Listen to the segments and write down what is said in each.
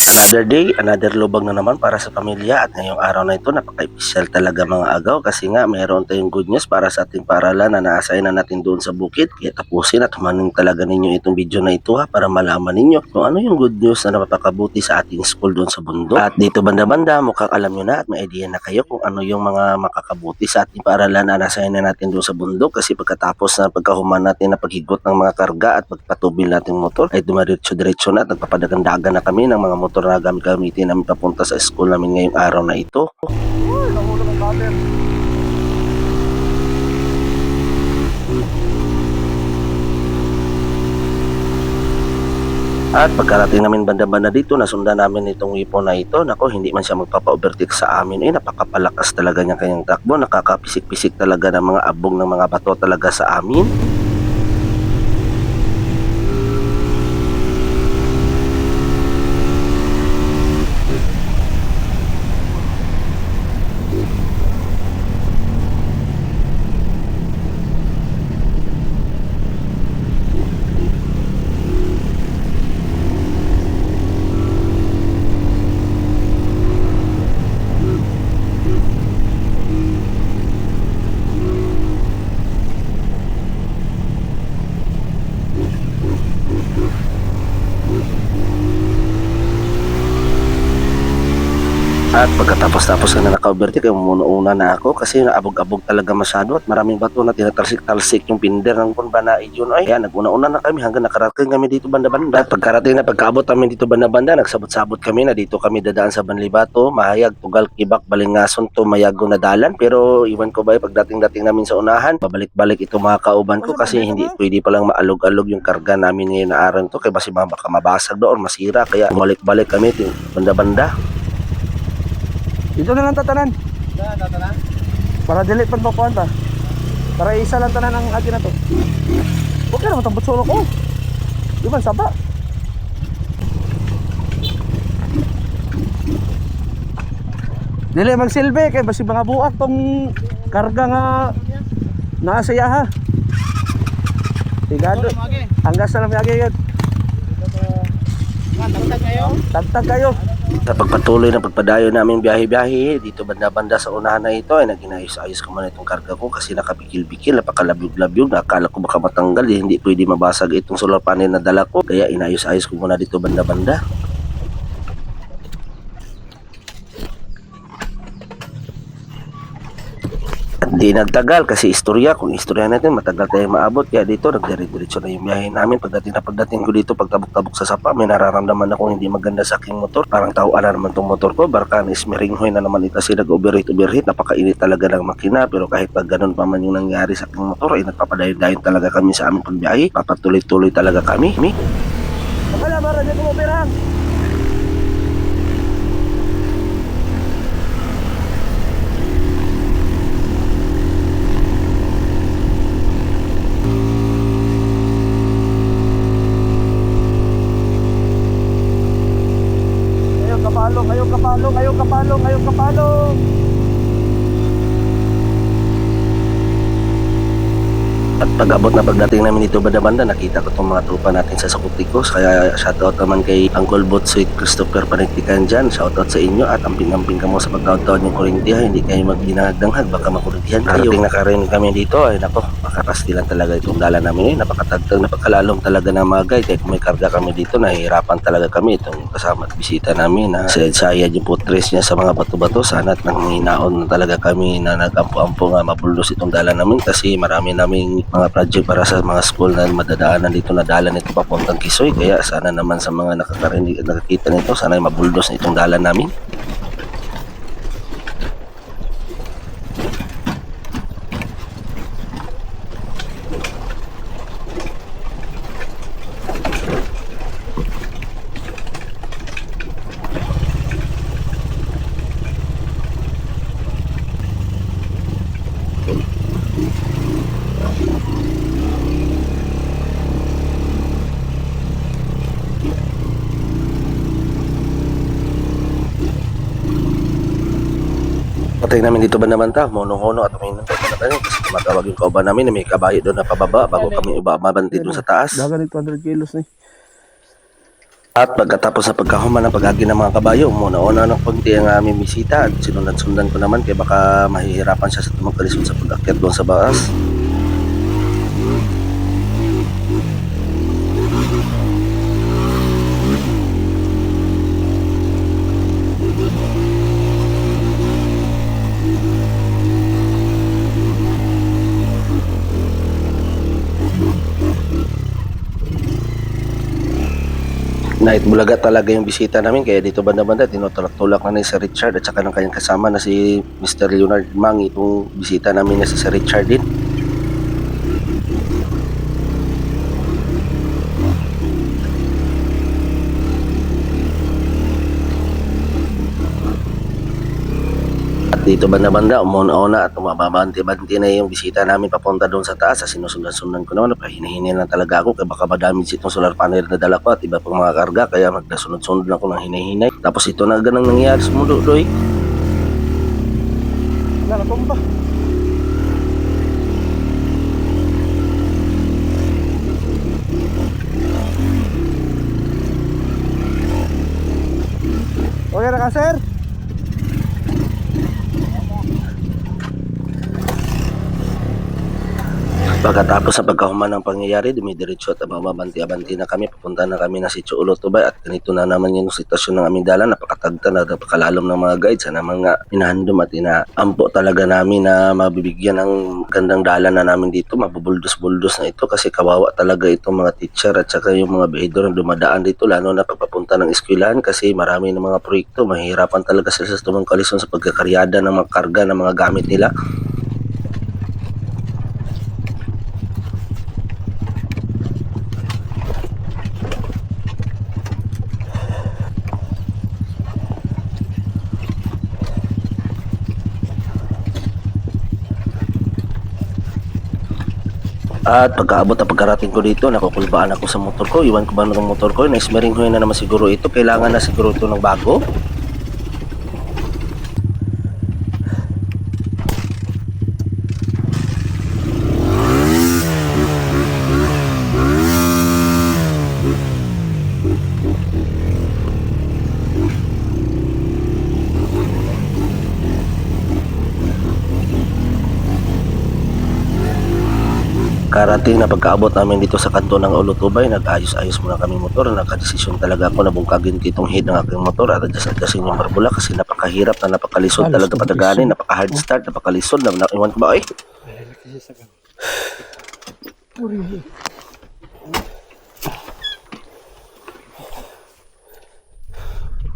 Another day, another lubag na naman para sa pamilya at ngayong araw na ito napaka-special talaga mga agaw kasi nga mayroon tayong good news para sa ating paaralan na na-assign na natin doon sa bukid. Kaya tapusin at humanin talaga ninyo itong video na ito para malaman ninyo kung ano yung good news na napapakabuti sa ating school doon sa bundok. At dito banda-banda mukhang alam nyo na at may idea na kayo kung ano yung mga makakabuti sa ating paaralan na na-assign na natin doon sa bundok kasi pagkatapos na pagkahuman natin na paghigot ng mga karga at pagpatubil nating motor ay dumiretso-diretso na at nagpapadagandagan na kami ng mga motor na gamitin namin papunta sa school namin ngayong araw na ito. Uy, nahulog ang cutter. At pagkarating namin banda-banda dito, nasundan namin itong wipo na ito. Nako, hindi man siya magpapa-overtake sa amin. Napakapalakas talaga niya kanyang takbo. Nakakapisik-pisik talaga ng mga abog ng mga bato talaga sa amin. At pagkatapos na naka-overtake, muna na ako kasi naabog-abog talaga masyado at maraming bato na tinatalsik-talsik yung pinder ng kunba na iyon. Ay, kaya naguna-una na kami hanggang nakarating kami dito banda-banda. At pagkaabot namin dito banda-banda, nagsabot-sabot kami na dito kami dadaan sa Banlibato, Mahayag, Tugal, Kibak, Balingason, Tumayago na dalan. Pero iwan ko ba pagdating-dating namin sa unahan, babalik-balik itong mga kauban ko kasi hindi pwede palang maalog-alog yung karga namin ngayon na araw to kaya basi baka mabasag doon, masira. Kaya bumalik-balik kami banda-banda. Dito na lang tatanan. Tatanan? Para delete pag makuhan pa. Para isa lang tanan ang atin na to. Okay naman itong butsolo ko. Di ba, saba? Dili magsilbi kay basi mga buak tong karga nga naasayaha. Tigado. Hanggas na lang yagi yun. Tagtag kayo. Sa pagpatuloy na pagpadayo namin biyahe-biyahe dito banda-banda sa unahan na ito ay naginayos-ayos ko muna itong karga ko kasi nakabikil-bikil, napakalabyog-labyog, nakakala ko baka matanggal, hindi pwede mabasag itong solar panel na dala ko kaya inayos-ayos ko muna dito banda-banda. Hindi nagtagal kasi istorya, kung istorya natin matagal tayo maabot kaya dito nagdire-diretso na yung biyahe namin. Pagdating ko dito pagtabok-tabok sa sapa may nararamdaman akong hindi maganda sa aking motor, parang tauan na naman tong motor ko, barkan ismiringhoy na naman ito kasi nag-overheat, napakainit talaga ng makina. Pero kahit pag ganun pa man yung nangyari sa aking motor ay nagpapadayon-dayon talaga kami sa aming pagbiyahe, papatuloy-tuloy talaga kami. Wala ba radyo ko perang? Ayong kapalong. At pag-abot na pagdating namin dito banda-banda, nakita ko itong mga tropa natin sa Sakutikos. Kaya shoutout naman kay Uncle Botsoy Christopher Panitikan dyan. Shoutout sa inyo at amping-amping ka mo sa pagkautawan yung kurintihan. Hindi kayo magdinagdanghag, baka makurintihan kayo. Karating na karinig kami dito, ay nako, makapastilan talaga itong dala namin. Napakatagtag, napakalalong talaga ng mga guide. Kaya kung may karga kami dito, nahihirapan talaga kami. Itong kasama at bisita namin na sayad yung putres niya sa mga bato-bato. Sana at nang hinaon talaga kami na nag-ampo-ampo nga mabuldos itong dala namin kasi marami naming mga project para sa mga school na madadaanan dito na dalan nito papuntang Kisoy. Kaya sana naman sa mga nakakarinig at nakakita nito, sana ay mabuldos na itong dalan namin. Patay namin dito banda-banda, mono-mono at may nagtatanakan kasi tumatawag yung kauban namin na may kabayo doon na pababa bago kami ibabanti doon sa taas. Dagan 200 kilos ni. At pagkatapos sa pagkahuman ng pag-agi ng mga kabayo, muna-una ng konti ang aming bisita at sinundan-sundan ko naman kaya baka mahihirapan siya sa tumagkalisod sa pag-akyat doon sa baas. Night bulaga talaga yung bisita namin kaya dito banda-banda tinutulak-tulak na ni Sir Richard at saka ng kanyang kasama na si Mr. Leonard Mang, itong bisita namin na si Sir Richard din. At dito banda-banda, umuna-una at umababanti-banti na yung bisita namin papunta doon sa taas. Sa sinusundan-sundan ko naman, hinahinay lang talaga ako kaya baka madamage itong solar panel na dala ko at iba pang mga karga kaya magdasunod-sunod ako ng hinahinay. Tapos ito na ganang nangyari sa mundo, Doy. Wala na tumba. Okay na ka, sir? Pagkatapos sa pagkahuman ng pangyayari, dumidiretso at mababanti-abanti na kami. Papunta na kami na si Ulotubay at ganito na naman yung sitwasyon ng aming dala. Napakatagta na napakalalom ng mga guides. Sana mga inahandom at inaampo talaga namin na mabibigyan ng gandang dala na namin dito. Mabubuldos-buldos na ito kasi kawawa talaga itong mga teacher at saka yung mga behedor na dumadaan dito. Lalo na pagpapunta ng eskwelahan kasi marami ng mga proyekto. Mahirapan talaga sila sa tumangkalisyon sa pagkakaryada ng mga karga ng mga gamit nila. At pagkaabot at pagkarating ko dito, nakukulbaan ako sa motor ko. Iwan ko ba ng motor ko? Naismering ko na naman siguro ito. Kailangan na siguro ito ng bago. Karating na pagkaabot namin dito sa kanto ng Ulotubay, nag-ayos-ayos muna kami motor. Nagka-desisyon talaga ako na bungkagin ko itong head ng aking motor at adjust-adjustin yung barbula kasi napakahirap na napakalisod talaga padaganin, napaka-hard start, napakalisod. Iwan ko ba eh?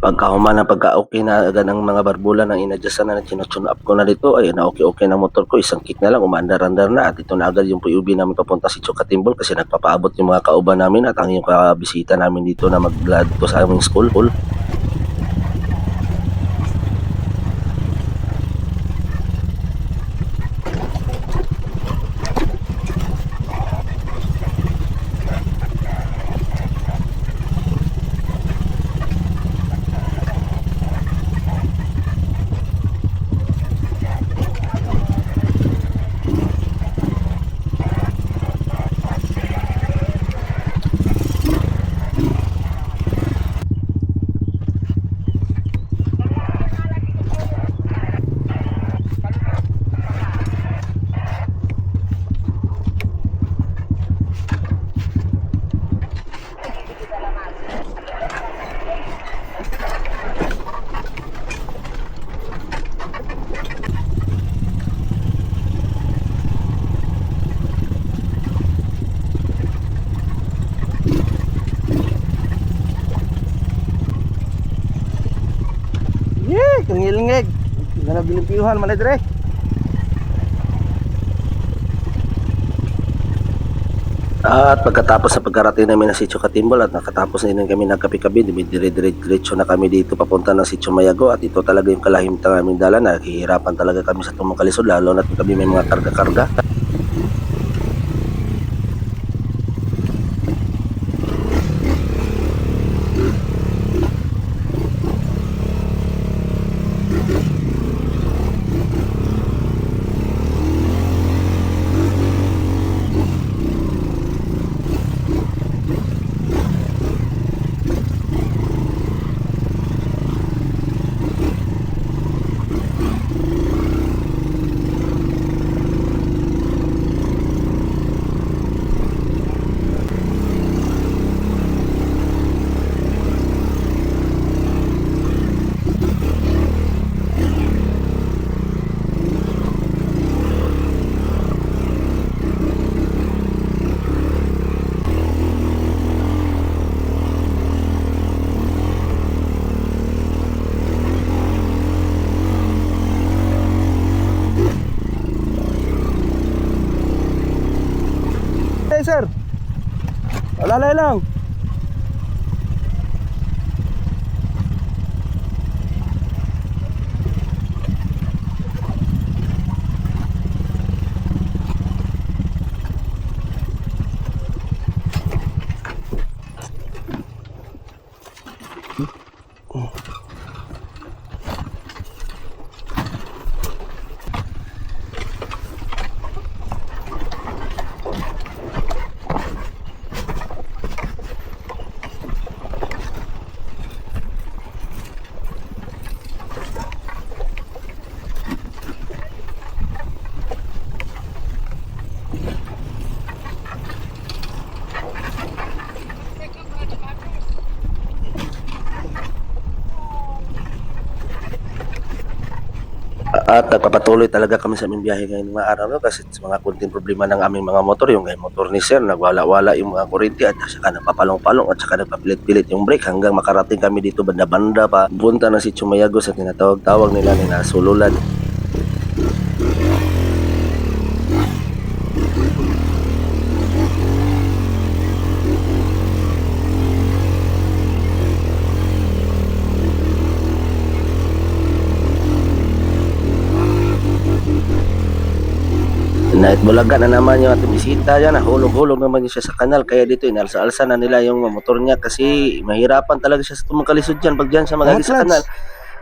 Pagkahuman ng pagka-okay na agad ng mga barbula ng inadjustan na tinutune up ko na dito, ay na okay-okay ng motor ko, isang kick na lang, umaandar-andar na at ito na agad yung PUV namin papunta si Chokatimbol kasi nagpapaabot yung mga kauban namin at ang yung kabisita namin dito na mag-glad to sa aming school. Kangilingig. Gana bilimpiyuhan man dire. At pagkatapos sa pagkarating namin ng Sitio Katimbol at nakatapos na din kami nagkapi-kabi, dire-diretso na kami dito papunta ng Sitio Mayago at ito talaga yung kalahimtang aming dala. Naghihirapan talaga kami sa tumangkalisod lalo na kami may mga karga-karga. Alalay lang. At nagpapatuloy talaga kami sa aming biyahe ngayong mga araw no, kasi sa mga kunting problema ng aming mga motor, yung kay motor ni Sir, nagwala-wala yung mga kurente at saka nagpapalong-palong at saka nagpapilit-pilit yung brake hanggang makarating kami dito banda-banda pa punta ng si Chumayago sa tinatawag-tawag nila ni Nasululan. Naitbulaga na naman yung ating bisita yan, nahulog-hulog naman siya sa kanal, kaya dito inalsa-alsa na nila yung motor niya kasi mahirapan talaga siya sa tumangkalisod dyan pag dyan siya magagi sa kanal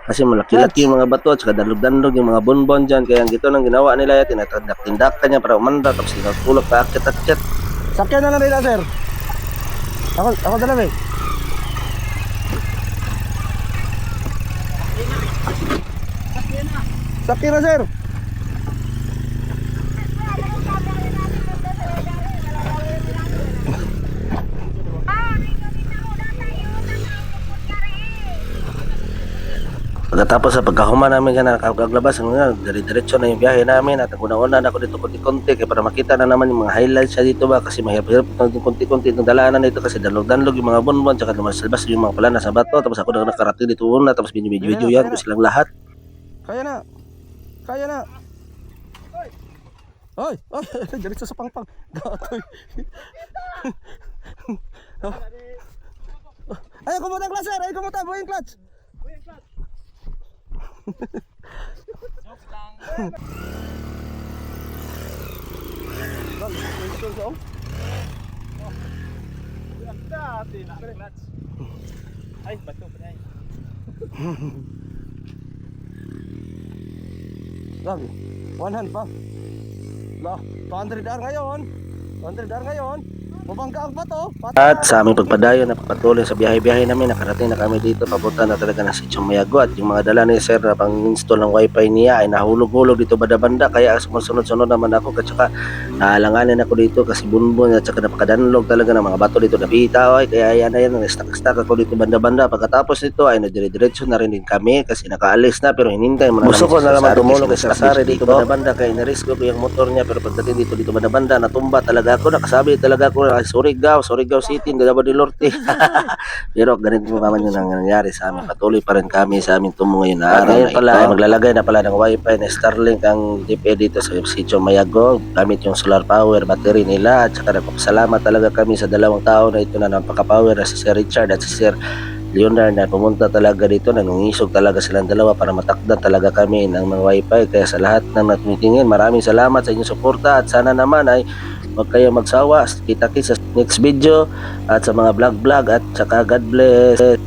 kasi malaki-laki yung mga bato at saka danlog-danlog yung mga bonbon dyan, kaya gito nang ginawa nila yan, tinatindak-tindakan niya para umanda tapos tinatulog pa akyat-akyat. Sakyan na lang nila, sir. Ako dala, eh. Sakyan na, sir. Pagkatapos sa pagkahuma namin dyan, nakaglabas, dire-diretso na yung biyahe namin at una-una na ako dito konti-konti kaya para makita na naman yung mga highlights siya dito ba kasi mahirap-hirap yung konti-konti itong dalanan nito kasi danlog-danlog yung mga bonbon tsaka lumas-labas yung mga palana sa bato tapos ako na nakarating dito una tapos binibidyo yan ko silang lahat. Kaya na. Kaya na. Oy, diretso sa pangpang. Gatoy. Ay, kumuta ang clutch, sir. Ay, kumuta. Buhay yung clutch. Ay, bato pa niya. Lagi, 1 hand pa. Lah, 200 R ngayon. 200 R ngayon. Mabangga ang bato. At sa aming pagpadayo na pagpatuloy sa biyahe-biyahe namin, nakarating na kami dito, papunta na talaga na si Chumayago at yung mga dala ni Sir na pang-install ng wifi niya ay nahulog-hulog dito banda-banda kaya sumusunod-sunod naman ako at saka naalanganin ako dito kasi bunbun at saka napakadanlog talaga ng mga bato dito na bitaw ay kaya yan na-stuck ako dito banda-banda. Pagkatapos nito ay nadire-diretso na rin din kami kasi nakaalis na pero hinintay mo na gusto ko na naman tumulong sa Sari dito banda-banda kaya na-risk ko yung motor niya pero pagdating dito banda-banda natumba talaga ako, nakasabi talaga ako Surigao City, Davao del Norte. Pero ganito naman yung nangyayari sa amin. Patuloy pa rin kami sa aming tumo ngayon na araw na pala, maglalagay na pala ng wifi na Starlink ang DPE dito sa sitio Mayago gamit yung solar power battery nila at saka nagpapasalamat talaga kami sa dalawang tao na ito na napaka-power na si Sir Richard at si Sir Leonard na pumunta talaga dito, nangungisog talaga silang dalawa para matakdan talaga kami ng mga wifi. Kaya sa lahat ng natutingin, maraming salamat sa inyong suporta at sana naman ay huwag kayo magsawa. Kita-kits sa next video at sa mga vlog at saka God bless.